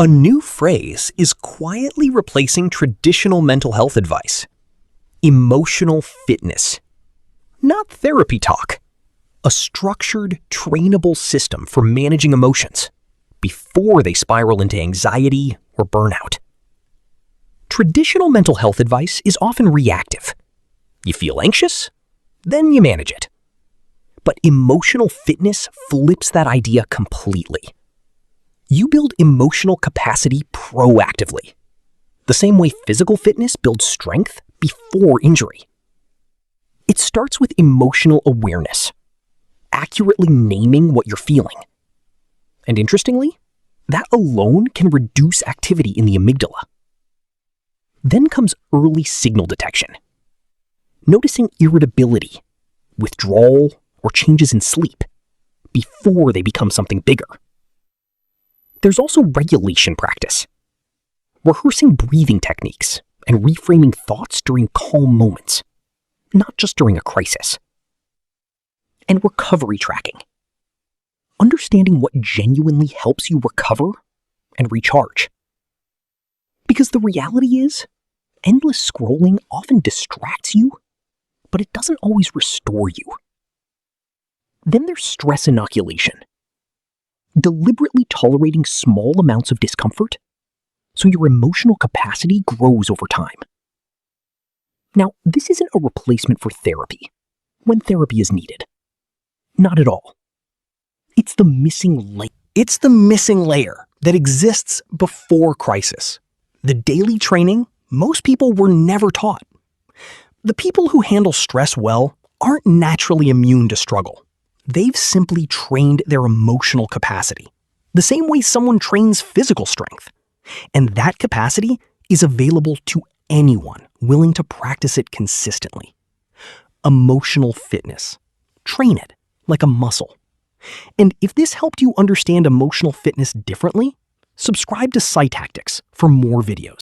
A new phrase is quietly replacing traditional mental health advice. Emotional fitness. Not therapy talk. A structured, trainable system for managing emotions before they spiral into anxiety or burnout. Traditional mental health advice is often reactive. You feel anxious? Then you manage it. But emotional fitness flips that idea completely. You build emotional capacity proactively, the same way physical fitness builds strength before injury. It starts with emotional awareness, accurately naming what you're feeling. And interestingly, that alone can reduce activity in the amygdala. Then comes early signal detection, noticing irritability, withdrawal, or changes in sleep before they become something bigger. There's also regulation practice, rehearsing breathing techniques and reframing thoughts during calm moments, not just during a crisis. And recovery tracking, understanding what genuinely helps you recover and recharge. Because the reality is, endless scrolling often distracts you, but it doesn't always restore you. Then there's stress inoculation, deliberately tolerating small amounts of discomfort so your emotional capacity grows over time. Now, this isn't a replacement for therapy when therapy is needed. Not at all. It's the missing layer. It's the missing layer that exists before crisis. The daily training most people were never taught. The people who handle stress well aren't naturally immune to struggle. They've simply trained their emotional capacity, the same way someone trains physical strength. And that capacity is available to anyone willing to practice it consistently. Emotional fitness. Train it like a muscle. And if this helped you understand emotional fitness differently, subscribe to Psytactix for more videos.